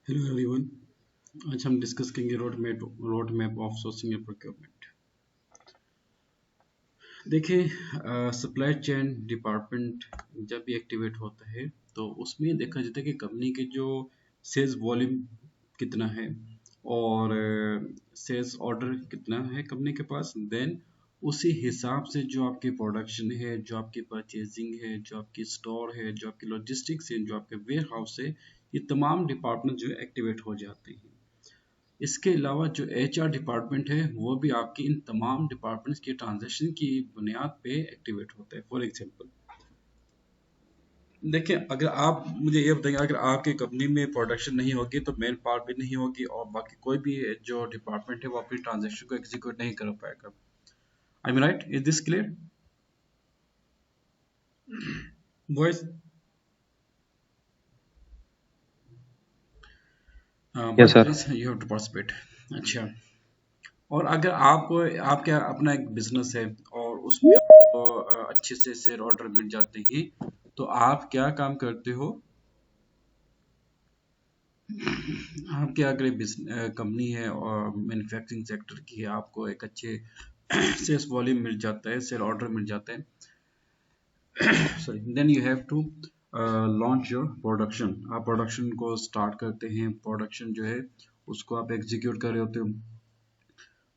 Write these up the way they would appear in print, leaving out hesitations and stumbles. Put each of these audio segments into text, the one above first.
Hello everyone. आज हम discuss करेंगे road map of sourcing and procurement. देखिए, सप्लाई चेन डिपार्टमेंट जब भी एक्टिवेट होता है तो उसमें देखा जाता है कि कंपनी के जो सेल्स वॉल्यूम कितना है और सेल्स ऑर्डर कितना है कंपनी के पास। देन उसी हिसाब से जो आपकी प्रोडक्शन है, जो आपकी परचेजिंग है, जो आपकी स्टोर है, जो आपकी लॉजिस्टिक्स है, जो आपके वेयर हाउस है, ये तमाम डिपार्टमेंट जो है एक्टिवेट हो जाते हैं। इसके अलावा जो एचआर डिपार्टमेंट है वो भी आपकी इन तमाम डिपार्टमेंट्स की ट्रांजैक्शन की बुनियाद पे एक्टिवेट होता है। फॉर एग्जांपल देखिए, अगर आप मुझे ये बताएंगे, अगर आपकी कंपनी में प्रोडक्शन नहीं होगी तो मेन पार्ट भी नहीं होगी और बाकी कोई भी जो डिपार्टमेंट है वो अपनी ट्रांजैक्शन को एग्जीक्यूट नहीं कर पाएगा। I am right? Is this clear boys? Yes, boys sir. Please you have to participate. अच्छा, और अगर आप आपका अपना एक बिजनेस है और उसमें आपको अच्छे से शेयर ऑर्डर मिल जाते हैं तो आप क्या काम करते हो? आपके अगर कंपनी है और मैन्युफैक्चरिंग सेक्टर की है, आपको एक अच्छे सेल्स वॉल्यूम मिल जाता है, सेल ऑर्डर मिल जाता है, sorry, then you have to launch your production. आप प्रोडक्शन को स्टार्ट करते हैं, प्रोडक्शन जो है उसको आप एग्जीक्यूट कर रहे होते हो।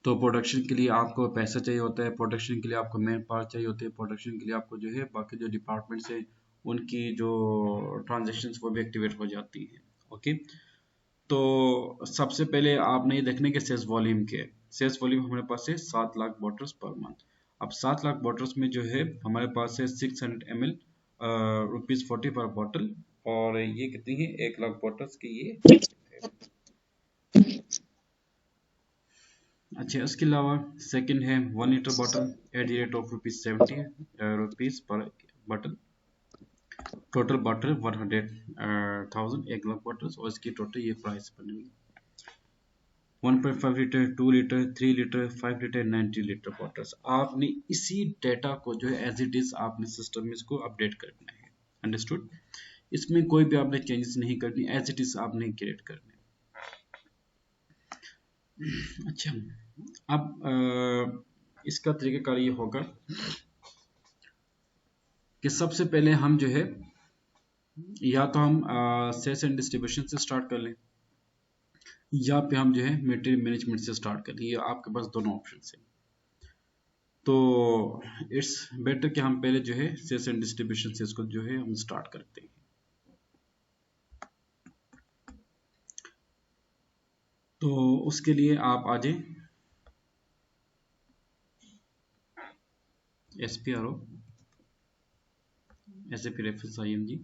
तो प्रोडक्शन के लिए आपको पैसा चाहिए होता है, प्रोडक्शन के लिए आपको मैन पावर चाहिए होती है, प्रोडक्शन के लिए आपको जो है बाकी जो डिपार्टमेंट्स है उनकी जो ट्रांजेक्शन्स वो भी एक्टिवेट हो जाती है। ओके, तो सबसे पहले आपने ये देखना है कि सेल्स वॉल्यूम क्या है। सेल्स वॉल्यूम हमारे पास है 7 लाख बॉटल्स पर मंथ। अब 7 लाख बॉटल्स में जो है हमारे पास है 600 ml, ₹40 पर बॉटल, और ये कितनी है, 1 लाख बॉटल्स की ये है। अच्छा, इसके अलावा सेकंड है 1 litre bottle at the rate of ₹70 rupees per bottle. Total bottle 100,000, 1 lakh bottles, और इसकी टोटल ये प्राइस बनेगी। 1.5 litre, 2 litre, 3 litre, 5 litre, 90 litre bottles. आपने इसी डेटा को जो है एज इट इज आपने सिस्टम में इसको अपडेट करना है। अंडरस्टूड? इसमें कोई भी आपने चेंजेस नहीं करनी, एज इट इज आपने क्रिएट करना है। अच्छा, अब इसका तरीकाकार ये होगा कि सबसे पहले हम जो है, या तो हम सेल्स एंड डिस्ट्रीब्यूशन से स्टार्ट कर लें, या फिर हम जो है मटेरियल मैनेजमेंट से स्टार्ट कर लें। ये आपके पास दोनों ऑप्शन है। तो इट्स बेटर कि हम पहले जो है सेल्स एंड डिस्ट्रीब्यूशन से इसको जो है हम स्टार्ट करते हैं। तो उसके लिए आप आ जाए S P R O, S A P reference I M G.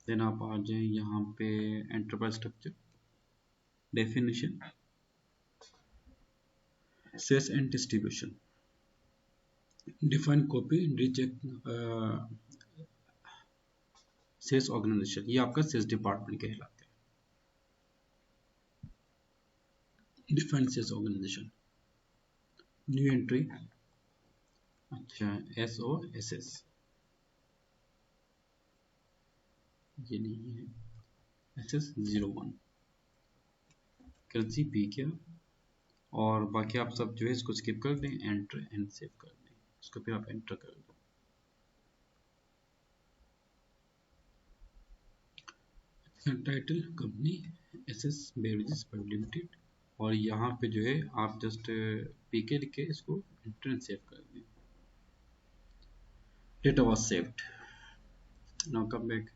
Then आप आ जाए यहाँ पे enterprise structure, definition, sales and distribution, define copy, recheck, sales organization. ये आपका सेल्स डिपार्टमेंट कहलाता है। Define sales organization, new entry. अच्छा, एस ओ एस एस ये नहीं है, एस एस 01, करेंसी पी क्या, और बाकी आप सब जो है इसको स्किप कर दें, एंटर एंड सेव कर दें, इसको फिर आप एंटर कर दें। Title company S S beverages private limited, और यहाँ पे जो है आप जस्ट पीके लिख के इसको एंटर एंड सेव कर दें। Data was saved. Now come back,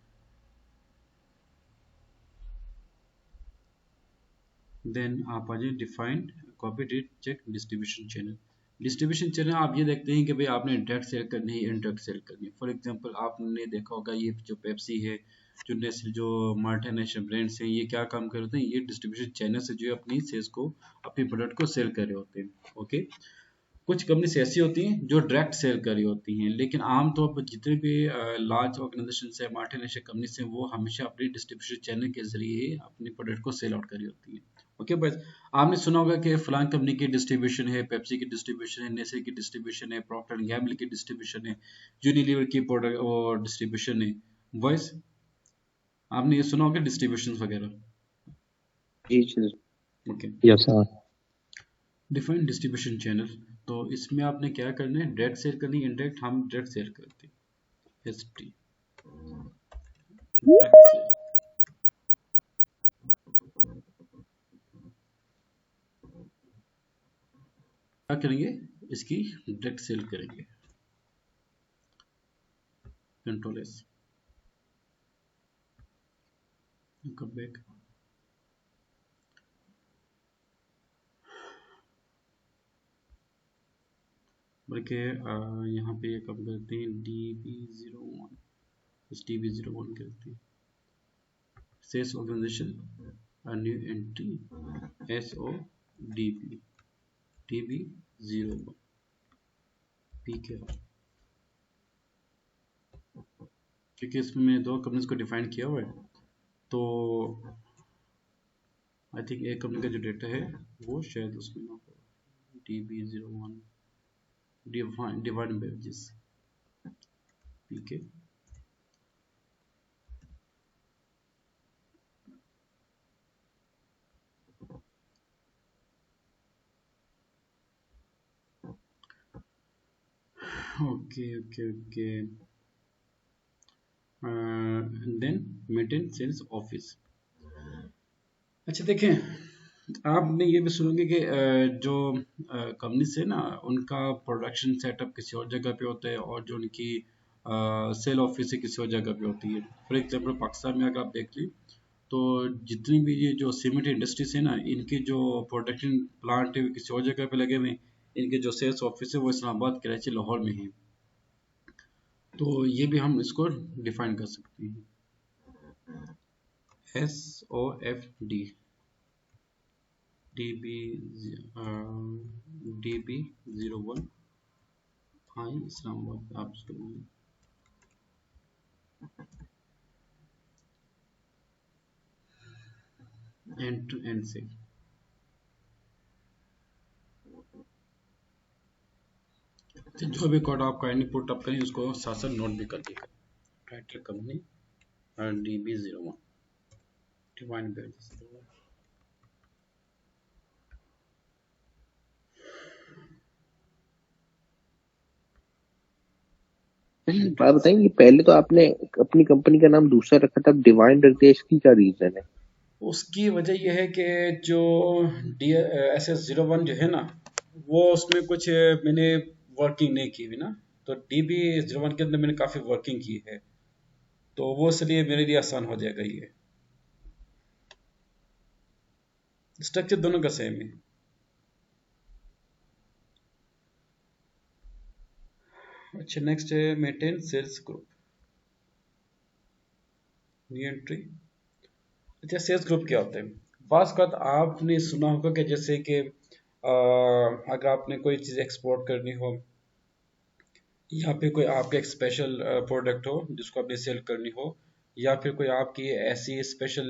then आप आ जाए defined copy date check distribution channel. Distribution channel आप ये देखते हैं कि भाई आपने डायरेक्ट सेल करनी है, इनडायरेक्ट सेल करनी है। फॉर एग्जांपल आपने देखा होगा ये जो पेप्सी है, जो नेस्ले, जो मल्टीनेशनल ब्रांड्स हैं, ये क्या काम कर रहे होते हैं, ये डिस्ट्रीब्यूशन चैनल से जो है अपनी सेल्स को, अपनी प्रोडक्ट को सेल कर रहे होते हैं। ओके, कुछ कंपनीज ऐसी होती हैं जो डायरेक्ट सेल कर रही होती हैं, लेकिन आमतौर पर जितने भी लार्ज ऑर्गेनाइजेशन है, मल्टीनेशनल कंपनीज हैं, वो हमेशा अपनी डिस्ट्रीब्यूशन चैनल के जरिए अपनी प्रोडक्ट को सेल आउट कर रही होती हैं। ओके बस, आपने सुना होगा कि फलान कंपनी की डिस्ट्रीब्यूशन है, पेप्सी की डिस्ट्रीब्यूशन है, नेस्ले की डिस्ट्रीब्यूशन है, प्रॉक्टर एंड गैम्बल की डिस्ट्रीब्यूशन है, यूनिलीवर की प्रोडक्ट और डिस्ट्रीब्यूशन है। वॉइस, आपने ये सुना होगा डिस्ट्रीब्यूशन वगैरह। जी जी। Okay. Yes sir. Define distribution channel, तो इसमें आपने क्या करना है, डायरेक्ट सेल करनी है, इनडायरेक्ट हम डायरेक्ट सेल करते हैं, एस टी डायरेक्ट सेल। क्या करेंगे, इसकी डायरेक्ट सेल करेंगे, कंट्रोल एस, कम बैक। बल्कि यहाँ पे ये कम करते हैं, डी बी जीरो वन, इस डी बी जीरो वन करते हैं, sales organization, new entry, S O D B zero one, P K, क्योंकि इसमें मैंने दो कंपनीज को डिफाइन किया हुआ है, तो आई थिंक एक कंपनी का जो डेटा है वो शायद उसमें ना हो, D B zero one divide by जिस P K. Okay okay okay, then maintain sales office. अच्छा देखें, आपने ये भी सुनोगे कि जो कंपनी से ना, उनका प्रोडक्शन सेटअप किसी और जगह पे होता है, और जो उनकी सेल ऑफिस है किसी और जगह पे होती है। फॉर एग्जांपल पाकिस्तान में अगर आप देख लें, तो जितनी भी ये जो सीमेंट इंडस्ट्रीज है ना, इनके जो प्रोडक्शन प्लांट है वो किसी और जगह पे लगे हुए हैं, इनके जो सेल्स ऑफिस है वो इस्लामाबाद, कराची, लाहौर में है। तो ये भी हम इसको डिफाइन कर सकते हैं, S O F D, D B D B zero one I Islamabad, आप इसको एंड टू एंड से। तो जो भी कोड आपका इनपुट आप करें, उसको साथ साथ नोट भी कर दिएगा, title company D B zero one, divine by zero one. Enter. बात बताएंगे, पहले तो आपने अपनी कंपनी का नाम दूसरा रखा था, अब डिवाइन रख दिया, इसकी क्या रीजन है? उसकी वजह यह है कि जो D S S zero one जो है ना, वो उसमें कुछ मैंने वर्किंग नहीं की हुई ना, तो डी बी जीरो वन के अंदर मैंने काफ़ी वर्किंग की है, तो वो इसलिए मेरे लिए आसान हो जाएगा ये। स्ट्रक्चर दोनों का सेम है। अच्छा, नेक्स्ट है maintain sales group, new entry. अच्छा, सेल्स ग्रुप क्या होता है? बात बात आपने सुना होगा कि जैसे कि अगर आपने कोई चीज़ एक्सपोर्ट करनी हो, या फिर कोई आपका एक स्पेशल प्रोडक्ट हो जिसको आपने सेल करनी हो, या फिर कोई आपकी ऐसी स्पेशल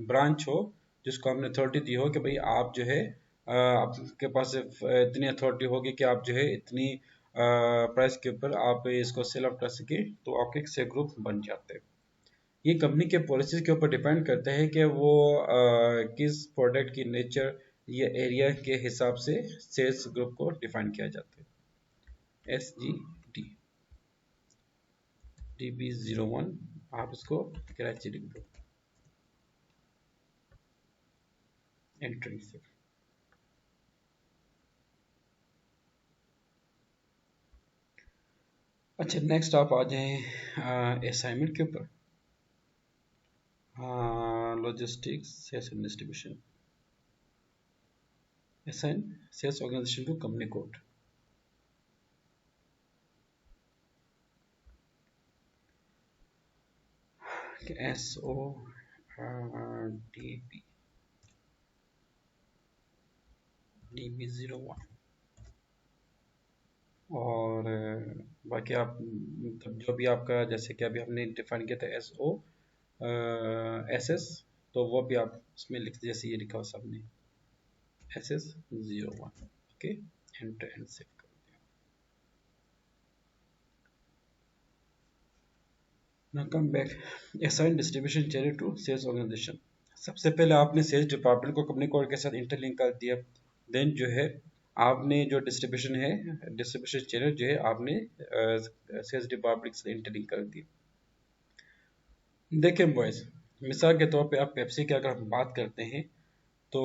ब्रांच हो जिसको आपने अथॉरिटी दी हो कि भाई आप जो है, आपके पास इतनी अथॉरिटी होगी कि आप जो है इतनी प्राइस के ऊपर आप इसको सेल आउट कर सके, तो आपके एक सेल ग्रुप बन जाते हैं। ये कंपनी के पॉलिसीज के ऊपर डिपेंड करता है कि वो किस प्रोडक्ट की नेचर या एरिया के हिसाब से सेल्स ग्रुप को डिफाइन किया जाता है, S G D, D B zero one, आप इसको कराची लिख दो, एंट्री से। अच्छा, नेक्स्ट आप आ जाएं असाइनमेंट के ऊपर, logistics sales and distribution, assign sales organization to company code, S O D B, D B zero one. और बाकी आप मतलब जो भी आपका, जैसे कि अभी हमने डिफाइन किया था एस ओ एस एस, तो वो भी आप उसमें लिख, जैसे ये लिखा हो सामने, S S zero one. Okay, enter and save कर दिया। Now come back, assign distribution channel to sales organization, सबसे पहले आपने सेल्स डिपार्टमेंट को कंपनी कोड के साथ इंटरलिंक कर दिया। देन जो है आपने जो डिस्ट्रीब्यूशन है, डिस्ट्रीब्यूशन चैनल जो है आपने सेल्स डिपार्टमेंट से इंटरलिंक कर दिया। देखें बॉयज, मिसाल के तौर पे आप पेप्सी की अगर हम बात करते हैं तो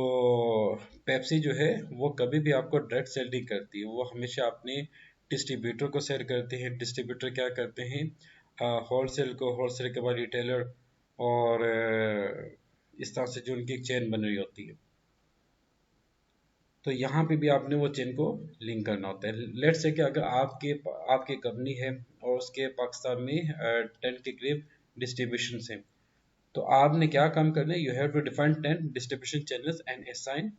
पेप्सी जो है वो कभी भी आपको डायरेक्ट सेल नहीं करती है, वो हमेशा अपने डिस्ट्रीब्यूटर को सेल करते हैं। डिस्ट्रीब्यूटर क्या करते हैं, होलसेल को, होलसेल के बाद रिटेलर, और इस तरह से जो उनकी एक चेन बन रही होती है। तो यहाँ पे भी आपने वो चेन को लिंक करना होता है। लेट्स से कि अगर आपकी कंपनी है और उसके पाकिस्तान में 10 के करीब डिस्ट्रीब्यूशन है, तो आपने क्या काम करना है, you have to define 10 distribution channels and assign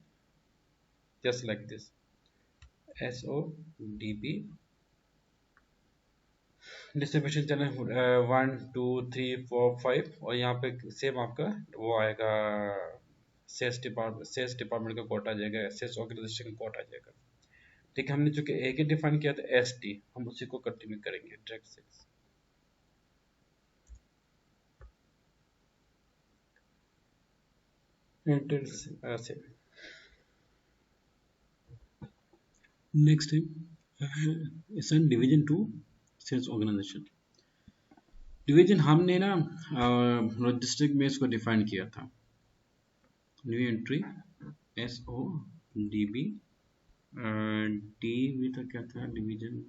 just like this, SODB distribution channel 1 2 3 4 5, और यहाँ पे सेम आपका वो आएगा, सेल्स डिपार्टमेंट का कोड आ जाएगा, सेल्स ऑर्गेनाइजेशन का कोड आ जाएगा। ठीक है, हमने चूंकि एक ही डिफाइन किया था ST, हम उसी को कंटिन्यू करेंगे डायरेक्ट सेल्स। नेक्स्ट है assign division to sales organization. Division हमने ना डिस्ट्रिक्ट में इसको डिफाइन किया था, न्यू एंट्री SODB, DB था, क्या था डिवीजन,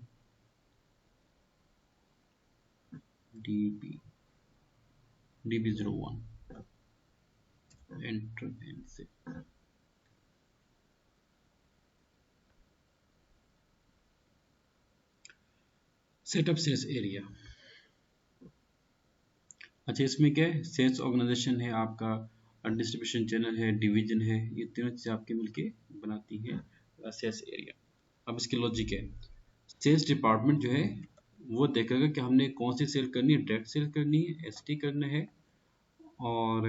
DB01, एंटर एंड से। Setup sales area. अच्छा, इसमें क्या है, सेल्स ऑर्गेनाइजेशन है आपका, डिस्ट्रीब्यूशन चैनल है, डिवीजन है, ये तीनों चीज़ें आपके मिलके बनाती है सेल्स एरिया। अब इसकी लॉजिक है, सेल्स डिपार्टमेंट जो है वो देखेगा कि हमने कौन सी सेल करनी है, डायरेक्ट सेल करनी है, ST करना है, और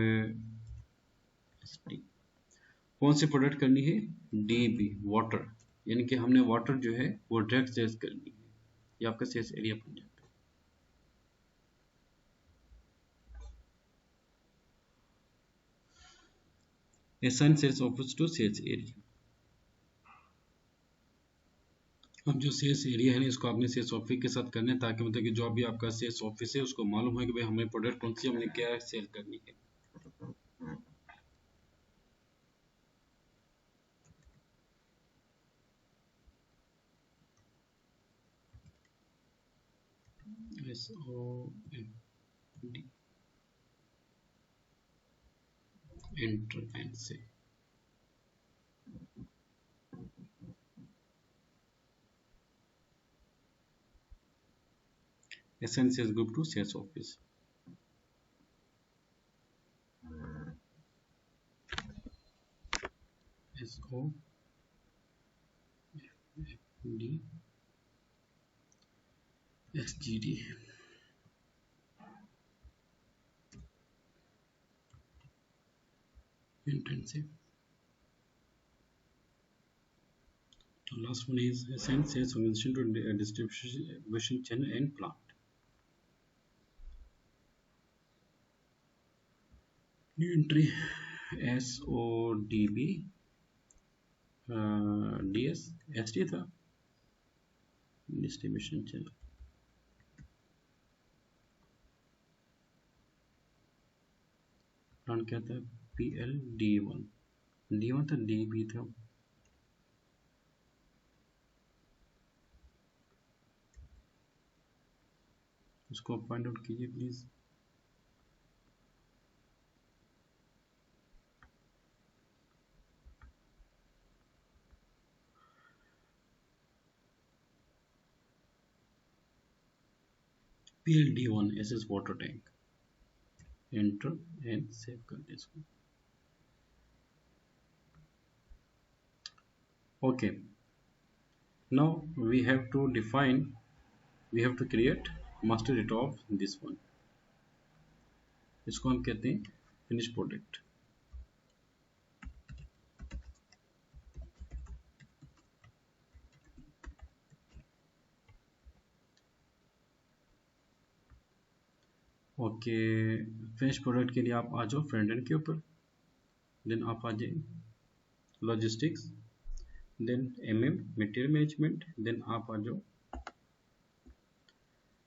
ST कौन सी प्रोडक्ट करनी है, DB वाटर, यानी कि हमने वाटर जो है वो डायरेक्ट सेल्स करनी है। ये आपका सेल्स एरिया बन जाता है। Assign sales office to sales area. अब जो सेल्स एरिया है ना, इसको आपने सेल्स ऑफिस के साथ करना है, ताकि मतलब कि जो भी आपका सेल्स ऑफिस है उसको मालूम है कि भाई हमें प्रोडक्ट कौन सी, हमने क्या सेल करनी है। SOMD एंटर एंड से। assign sales group to sales office। SOMD SGD intensive। The last one is assign sales organization to distribution channel and plant। New entry SODB DS ST था, distribution channel. Plan क्या था, PL D1 था, DB था। इसको find out कीजिए please. PL D1 SS water tank, enter and save कर दे इसको। Okay, now we have to create master data of this one। इसको हम कहते हैं finish product. Okay, finish product के लिए आप आ जाओ फ्रंट एंड के ऊपर। देन आप आ जाए logistics, then material management, then आप आ जाओ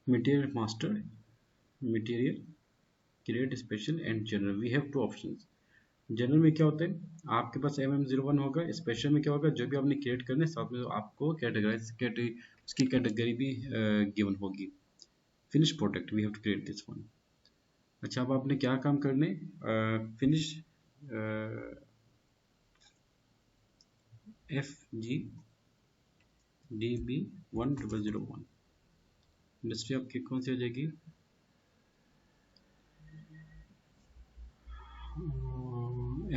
material master, material create special and general. We have two options. General में क्या होता है, आपके पास MM01 होगा। स्पेशल में क्या होगा, जो भी आपने क्रिएट करना है साथ में आपको उसकी कैटेगरी भी गिवन होगी। Finish product we have to create this one. अच्छा, अब आपने क्या काम करने, फिनिश FGDB1001 इंडस्ट्री आपकी कौन सी हो जाएगी,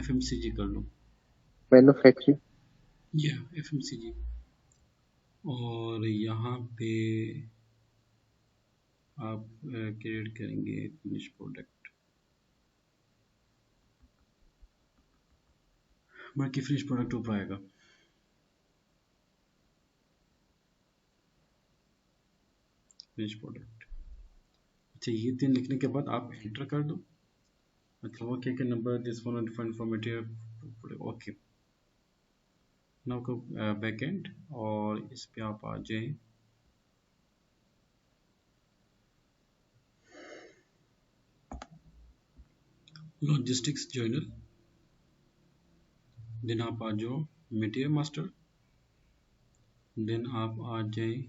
FMCG कर लो, मैन्युफैक्चरिंग। या FMCG। और यहाँ पे आप क्रिएट करेंगे फिनिश प्रोडक्ट, बाकी फिनिश प्रोडक्ट ऊपर आएगा। Finish product. अच्छा, ये 3 लिखने के बाद आप एंटर कर दो। अच्छा, ओके के number this one defined for material, okay. Now को बैक एंड, और इस पे आप आ जाए लॉजिस्टिक्स जर्नल, देन आप आ जाओ मटेरियल मास्टर, देन आप आ जाए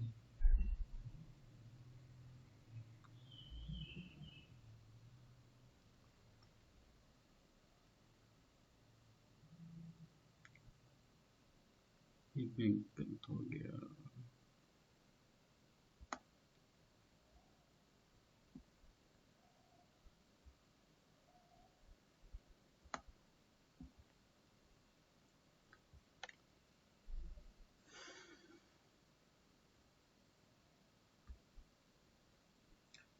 एक मिनट गलत हो गया,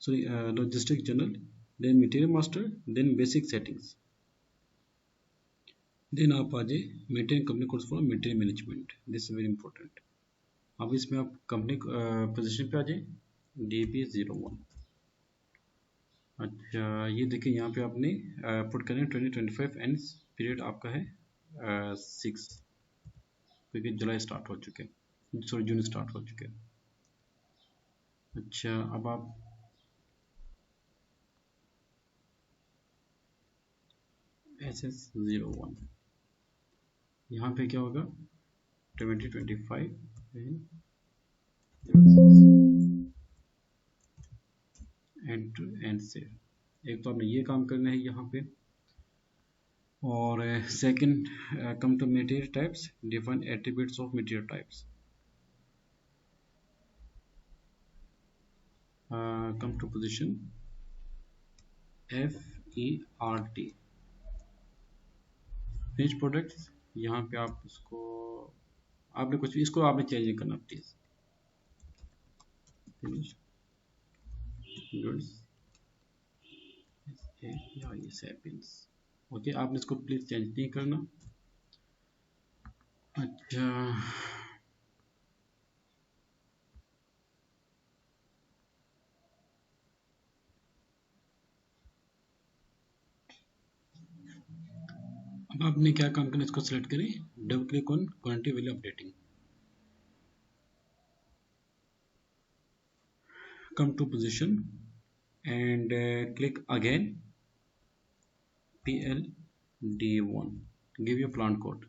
sorry, logistic journal, then material master, then basic settings, then आप आ जाए maintain company codes for material management, this is very important. अब इसमें आप कंपनी पोजीशन पे आ जाए DB01। अच्छा, ये देखिए यहाँ पे आपने पुट करना है 2025 एंड पीरियड आपका है 6, क्योंकि जुलाई स्टार्ट हो चुके हैं, सॉरी जून स्टार्ट हो चुके हैं। अच्छा, अब आप SS01 यहाँ पे क्या होगा 2025 एंड सेव। एक तो आपने ये काम करना है यहाँ पे, और second come to material types, define attributes of material types, come to position FERT finish products. यहाँ पे आप इसको, आपने कुछ इसको आपने चेंज नहीं करना प्लीज, फिनिश गुड्स या ये सैपियंस, ओके। आपने इसको प्लीज चेंज नहीं करना। अच्छा, अब आपने क्या काम करना है, इसको सिलेक्ट करें, double click on quantity value updating, come to position and click again PLD1, give your plant code।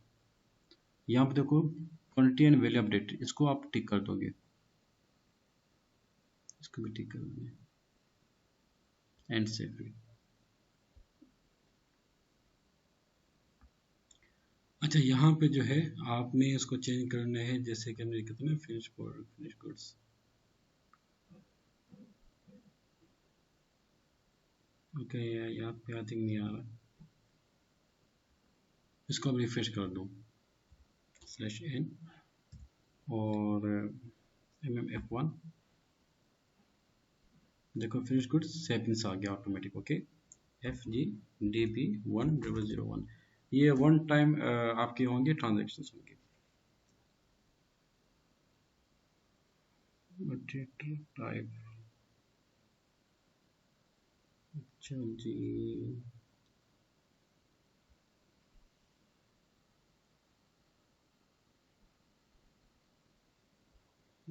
यहाँ पे देखो क्वांटिटी एंड वैल्यू अपडेट, इसको आप टिक कर दोगे, इसको भी टिक कर दोगे एंड सेव। अच्छा, यहाँ पे जो है आपने इसको चेंज करना है, जैसे कि हमने लिखा था ना फिनिश गुड्स, ओके। यहाँ पे आई थिंक नहीं आ रहा, इसको अब रिफ्रेश कर दो /n और MMF1, देखो फिनिश गुड्स सैपियंस आ गया ऑटोमेटिक, ओके। FGDB1001, ये वन टाइम आपके होंगे ट्रांजैक्शंस होंगे। मटेरियल टाइप, अच्छा जी,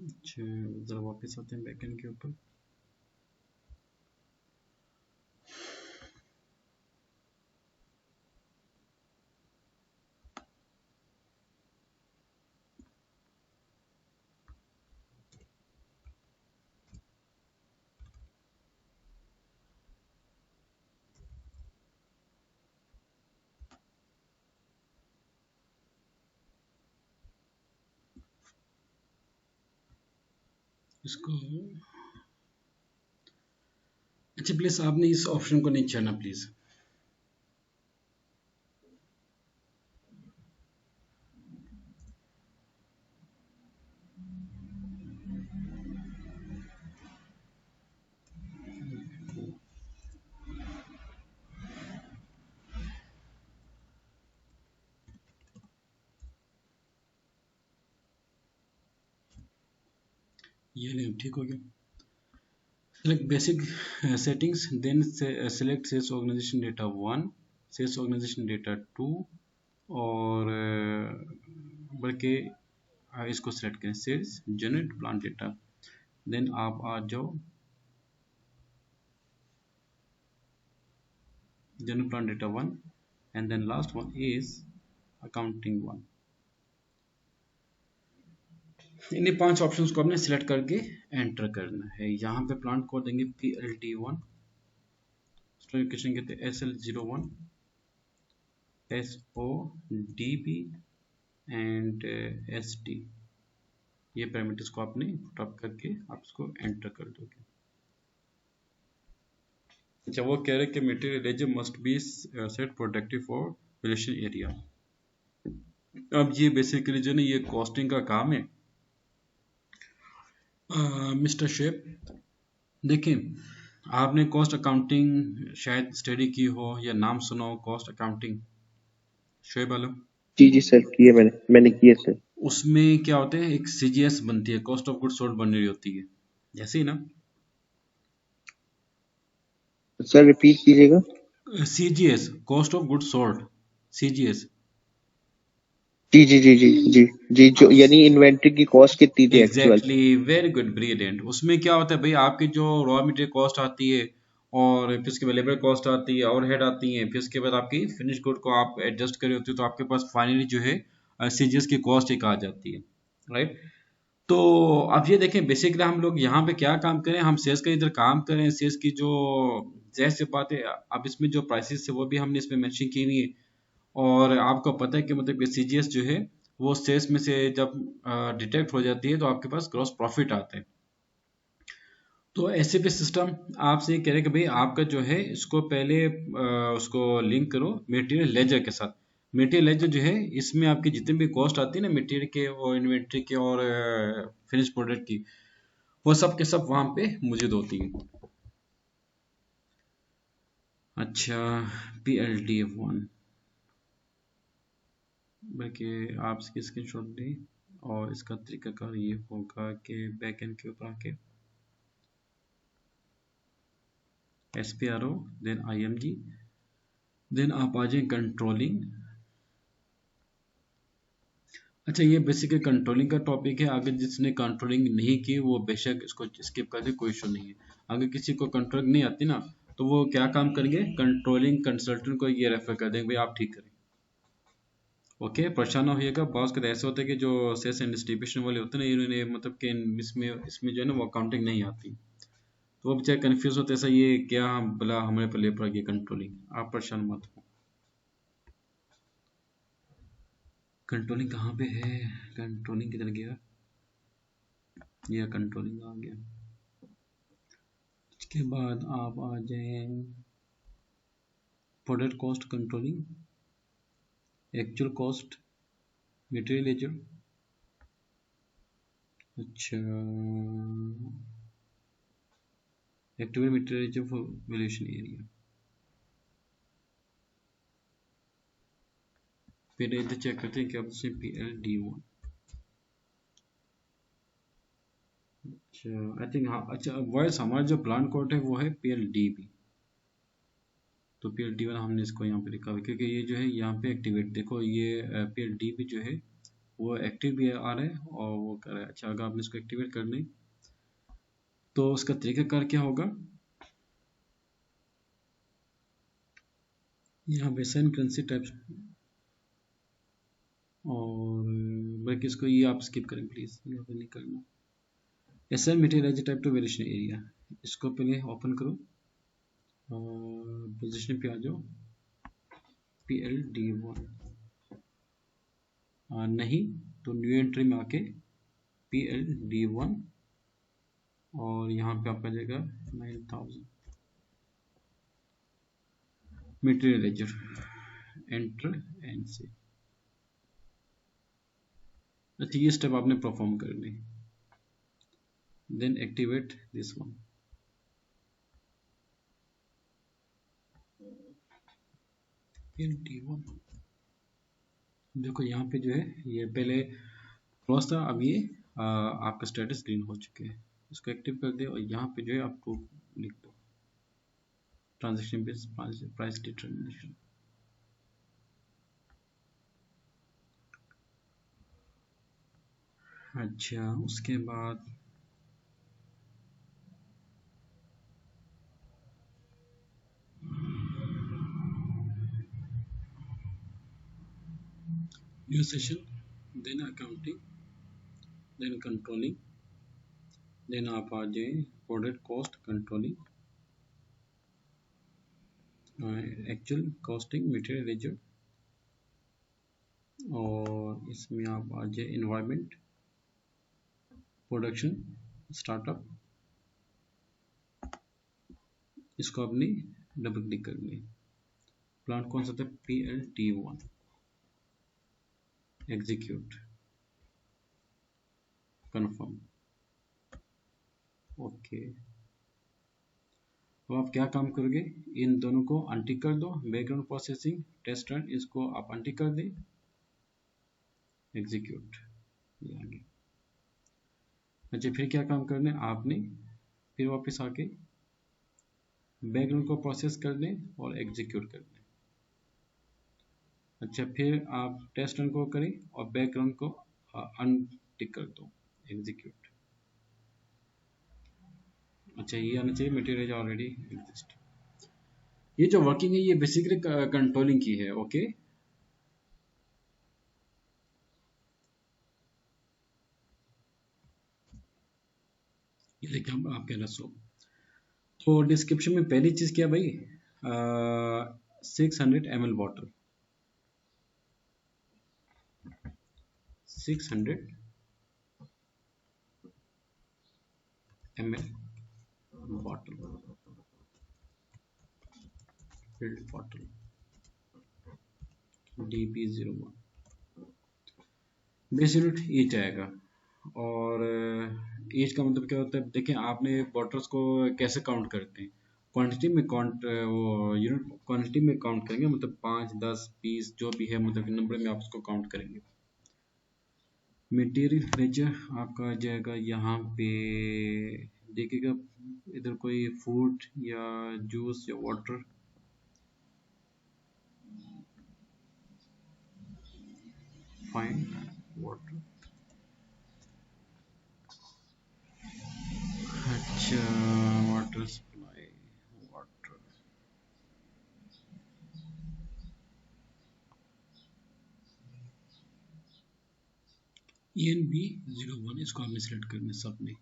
अच्छा, जरा वापस आते हैं बैकएंड के ऊपर। इसको अच्छा प्लीज आपने इस ऑप्शन को नहीं छेड़ना प्लीज। ये नहीं, ठीक हो गया। Select basic settings, then select sales organization data 1, sales organization data 2, और बल्कि इसको सेलेक्ट करें sales generate plan data. Then आप आ जाओ general plan data 1 and then last one is accounting 1। इन्हीं 5 ऑप्शंस को आपने सिलेक्ट करके एंटर करना है। यहाँ पे प्लांट कोड देंगे PLT1, लोकेशन कहते हैं SL01 SODB एंड ST। ये पैरामीटर्स को आपने पुटअप करके आप इसको एंटर कर दोगे। अच्छा, वो कह रहे हैं कि material as must be set productive for valuation area. अब ये बेसिकली जो ना ये कॉस्टिंग का काम है मिस्टर शेप। देखिए, आपने कॉस्ट अकाउंटिंग शायद स्टडी की हो या नाम सुना हो, कॉस्ट अकाउंटिंग शोएब आलम। जी जी सर, किए मैंने किए सर। उसमें क्या होता है, एक CGS बनती है, कॉस्ट ऑफ गुड्स सोल्ड बन रही होती है, जैसे ही ना। सर रिपीट कीजिएगा। CGS cost of goods sold, CGS। जी जी जी जी जी जी, जो यानी इन्वेंट्री की कॉस्ट कितनी थी actual. Exactly, very good, brilliant. उसमें क्या होता है भाई, आपकी जो रॉ मटेरियल कॉस्ट आती है और फिर उसके बाद लेबर कॉस्ट आती है, ओवरहेड आती है, फिर उसके बाद आपकी फिनिश गुड को आप एडजस्ट करी होती है, तो आपके पास फाइनली जो है CGS की कॉस्ट एक आ जाती है, राइट। तो अब ये देखें, बेसिकली हम लोग यहाँ पे क्या काम करें, हम सेल्स का इधर काम करें, सेल्स की जो जैसे बात है, अब इसमें जो प्राइसेस है वो भी हमने इसमें मेंशन की हुई है। और आपको पता है कि मतलब कि CGS जो है वो सेल्स में से जब डिटेक्ट हो जाती है तो आपके पास ग्रॉस प्रॉफिट आता है। तो ऐसे भी सिस्टम आपसे ये कह रहे हैं कि भाई आपका जो है इसको पहले उसको लिंक करो मटेरियल लेजर के साथ। मटेरियल लेजर जो है इसमें आपकी जितनी भी कॉस्ट आती है ना मटेरियल के और इन्वेंट्री के और फिनिश प्रोडक्ट की, वो सब के सब वहाँ पे मौजूद होती है। अच्छा, PLT1, बल्कि आप इसकी स्क्रीनशॉट दें और इसका तरीकाकार ये होगा कि बैक एंड के ऊपर आके SPRO देन IMG, देन आप आ जाए कंट्रोलिंग। अच्छा, ये बेसिकली कंट्रोलिंग का टॉपिक है, अगर जिसने कंट्रोलिंग नहीं की वो बेशक इसको स्किप कर दे, कोई इशू नहीं है। अगर किसी को कंट्रोलिंग नहीं आती ना, तो वो क्या काम करेंगे, कंट्रोलिंग कंसल्टेंट को ये रेफर कर देंगे, भाई आप ठीक करें। ओके, परेशान ना होइएगा। बॉस का ऐसा होता है कि जो सेल्स एंड डिस्ट्रीब्यूशन वाले होते हैं ना, इन्होंने मतलब कि इसमें जो है ना वो अकाउंटिंग नहीं आती, तो वो बेचारे कंफ्यूज होते हैं, ऐसा ये क्या भला हमारे पर ले पड़ा गया कंट्रोलिंग। आप परेशान मत हो। कंट्रोलिंग कहाँ पे है, कंट्रोलिंग किधर गया, ये कंट्रोलिंग आ गया। इसके बाद आप आ जाए product cost controlling, actual cost, material ledger. अच्छा, active material ledger for valuation area. फिर इधर चेक करते हैं कि आप इसमें PLD1। अच्छा, आई थिंक हाँ। अच्छा, वॉइस हमारा जो प्लान कोड है वो है PLDB, तो PLD1 हमने इसको यहाँ पे लिखा हुआ है, क्योंकि ये जो है यहाँ पे एक्टिवेट, देखो ये PLDB जो है वो एक्टिव भी आ रहा है और वो कर रहा है। अच्छा, अगर आपने इसको एक्टिवेट करना है तो उसका तरीकाकार क्या होगा, यहाँ पे साइन करेंसी टाइप्स, और बाकी इसको ये आप स्किप करें प्लीज, यहाँ पे नहीं करना। S N material type to variation area, इसको पहले ओपन करो और पोजीशन पे आ जाओ, PLD1, नहीं तो न्यू एंट्री में आके PLD1 और यहाँ पे आपका जाएगा 9000 मटेरियल लेजर, एंटर एंड से। अच्छा, ये स्टेप आपने परफॉर्म करनी, then activate this one. PLD1 देखो यहाँ पे जो है ये पहले क्रॉस था, अब ये आपका स्टेटस ग्रीन हो चुके हैं। इसको एक्टिव कर दे और यहाँ पे जो है आपको लिख दो ट्रांजेक्शन बेस्ड प्राइस डिटरमिनेशन। अच्छा, उसके बाद new session, then accounting, then controlling, then आप आ जाए product cost controlling, actual costing material ledger, और इसमें आप आ जाए इन्वायरमेंट, प्रोडक्शन, स्टार्टअप, इसको अपनी डबल क्लिक करनी है। प्लांट कौन सा था, PLD1, एग्जीक्यूट, कन्फर्म, ओके। तो आप क्या काम करोगे, इन दोनों को अनटिक कर दो, बैकग्राउंड प्रोसेसिंग टेस्ट रन, इसको आप अनटिक कर दें, एग्जीक्यूट, ये आ गया। अच्छा, फिर क्या काम करना है आपने, फिर वापस आके बैकग्राउंड को प्रोसेस कर दें और एग्जीक्यूट कर दें। अच्छा, फिर आप टेस्ट रन को करें और बैकग्राउंड को अनटिक कर दो, एग्जीक्यूट। अच्छा, ये आना चाहिए मटेरियल ऑलरेडी एग्जिस्ट। ये जो वर्किंग है ये बेसिकली कंट्रोलिंग की है, ओके। ये देखिए आपके रसो, तो डिस्क्रिप्शन में पहली चीज क्या भाई, 600 ml bottle, 600 ml bottle, field bottle, DP01 base unit each आएगा। और ईच का मतलब क्या होता है, देखिए आपने बॉटल्स को कैसे काउंट करते हैं, क्वांटिटी में काउंट, वो यूनिट क्वांटिटी में काउंट करेंगे, मतलब 5, 10, 20 जो भी है, मतलब नंबर में आप उसको काउंट करेंगे। मटेरियल लेजर आपका आ जाएगा यहाँ पे, देखिएगा इधर कोई फूड या जूस या वाटर, फाइन वाटर, अच्छा वाटर सप्लाई, वाटर, ENB01, इसको आपने सिलेक्ट करना है सब में।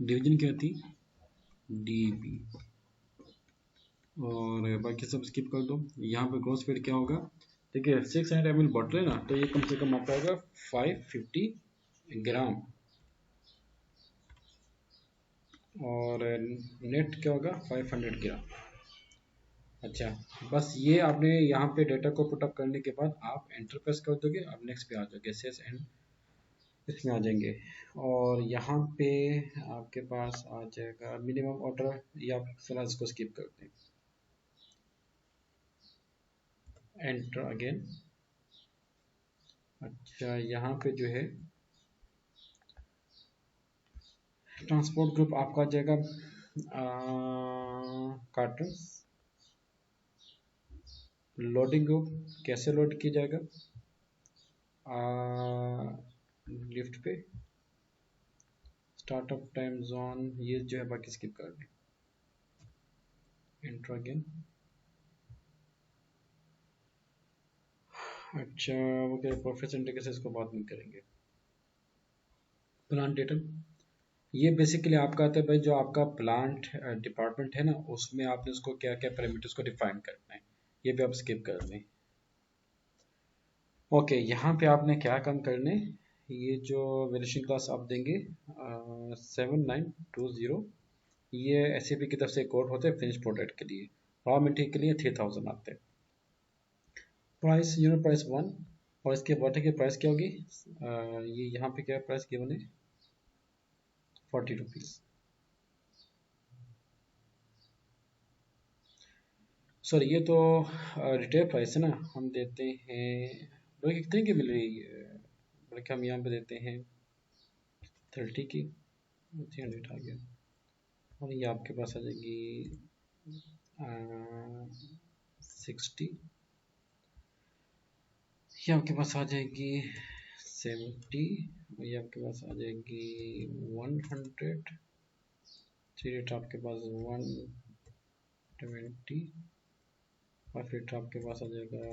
डिवीजन क्या थी, DB, और बाकी सब स्किप कर दो। यहाँ पे ग्रॉस वेट क्या होगा, देखिए 600 ml बॉटल है ना, तो ये कम से कम आपका होगा 550 ग्राम, और नेट क्या होगा 500 ग्राम। अच्छा, बस ये आपने यहाँ पे डेटा को पुटअप करने के बाद आप एंटर प्रेस कर दोगे, अब नेक्स्ट पे आ जाओगे, सेस एंड इसमें आ जाएंगे, और यहाँ पे आपके पास आ जाएगा मिनिमम ऑर्डर, या फिलहाल इसको स्किप करते हैं, एंटर अगेन। अच्छा, यहाँ पे जो है ट्रांसपोर्ट ग्रुप आपका आ जाएगा कार्टन, लोडिंग ग्रुप कैसे लोड किया जाएगा, लिफ्ट पे स्टार्टअप टाइम जोन ये जो है बाकी स्किप कर दें। Intro again. अच्छा वो क्या प्रोफेसर इंडिकेशन इसको बाद में करेंगे। प्लांट डेटा ये बेसिकली आपका आता है भाई, जो आपका प्लांट डिपार्टमेंट है ना, उसमें आपने उसको क्या क्या पैरामीटर्स को डिफाइन करना है, ये भी आप स्किप कर लें। ओके यहाँ पे आपने क्या काम करने, ये जो वेरिएशन क्लास आप देंगे 7920, ये एसएपी की तरफ से कोड होते हैं फिनिश प्रोडक्ट के लिए, रॉ मटेरियल के लिए 3000 आते हैं। प्राइस यूनिट प्राइस 1, और इसके बॉटल की प्राइस क्या होगी, ये यहाँ पे क्या प्राइस गिवन है 40 रुपीज़। सर ये तो रिटेल प्राइस है ना, हम देते हैं बल्कि कितने की मिल रही है, बल्कि हम यहाँ पे देते हैं 30 की, 300 आ गया, और ये आपके पास आ जाएगी 60, ये आपके पास आ जाएगी 70, और ये आपके पास आ जाएगी 100, रेट आपके पास 120, और फिर आपके पास आ जाएगा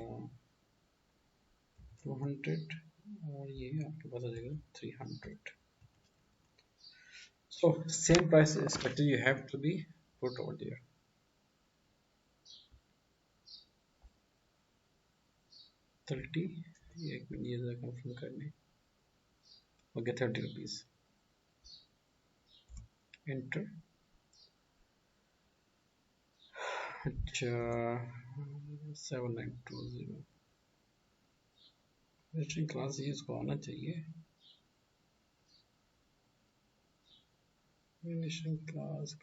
200, और ये आपके पास आ जाएगा 300। So same price expected you have to be put over there. 30, एक मिनट ये जरा कंफर्म करने, ओके 30 रुपीज, एंटर। अच्छा 7920 रजिस्ट्रिंग क्लास ये इसको आना चाहिए, रजिस्ट्रिंग क्लास।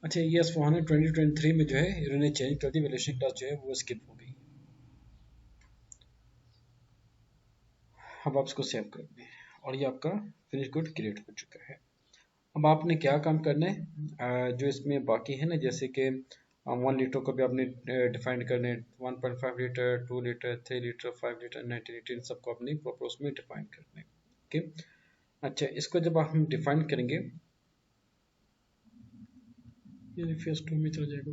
अच्छा ये S400 2023 में जो है इन्होंने चेंज कर दी, वैल्यूएशन क्लास जो है वो स्किप हो गई। अब आप इसको सेव कर दें, और ये आपका फिनिश गुड क्रिएट हो चुका है। अब आपने क्या काम करना है, जो इसमें बाकी है ना, जैसे कि 1 लीटर को भी आपने डिफाइन करना है, 1.5 litre, 2 litre, 3 litre, 5 litre, 19 litre, इन सबको अपनी प्रॉपर उसमें डिफाइन करना है। ओके अच्छा इसको जब हम डिफाइन करेंगे, ये फेस 2 में चला जाएगा,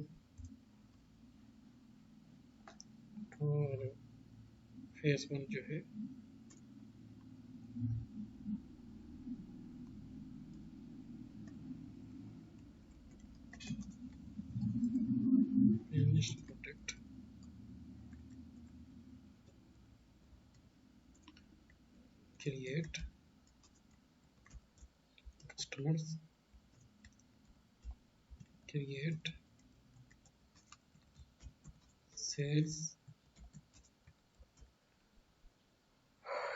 और फेस 1 जो है product, create customers, create sales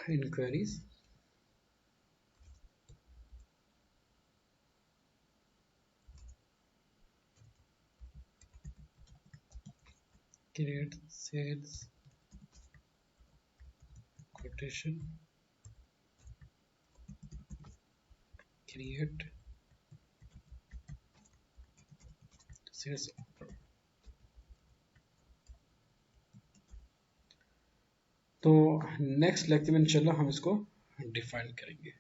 inquiries, create sales quotation, create sales offer। तो नेक्स्ट लेक्चर में इंशाल्लाह हम इसको डिफाइन करेंगे।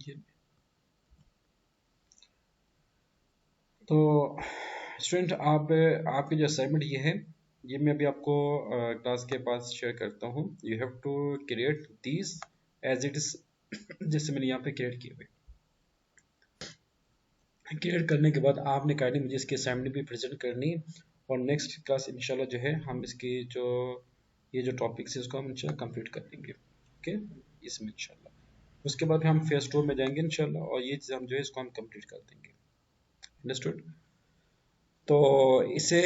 ये तो स्टूडेंट आप आपकी जो असाइनमेंट ये है, ये मैं अभी आपको क्लास के पास शेयर करता हूँ। You have to create these as it is, जैसे मैंने यहाँ पे क्रिएट किए हुए। क्रिएट करने के बाद आपने काइंडली मुझे इसकी असाइनमेंट भी प्रेजेंट करनी है, और नेक्स्ट क्लास इंशाल्लाह जो है हम इसकी जो ये जो टॉपिक्स है इसको हम इंशाल्लाह कंप्लीट कर लेंगे। ओके इसमें इंशाल्लाह उसके बाद हम फेज 2 में जाएंगे इंशाल्लाह, और ये चीज़ हम जो है इसको हम कंप्लीट कर देंगे। अंडरस्टूड। तो इसे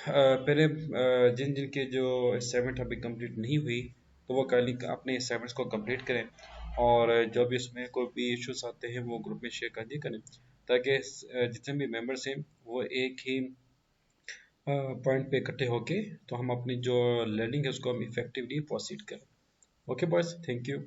पहले जिन जिन के जो असाइनमेंट अभी कंप्लीट नहीं हुई, तो वो काइंडली अपने असाइनमेंट्स को कंप्लीट करें, और जो भी इसमें कोई भी इश्यूज आते हैं वो ग्रुप में शेयर कर दिया करें, ताकि जितने भी मेंबर्स हैं वो एक ही पॉइंट पे इकट्ठे होके तो हम अपनी जो लर्निंग है उसको हम इफेक्टिवली प्रोसीड करें। Okay boys, thank you.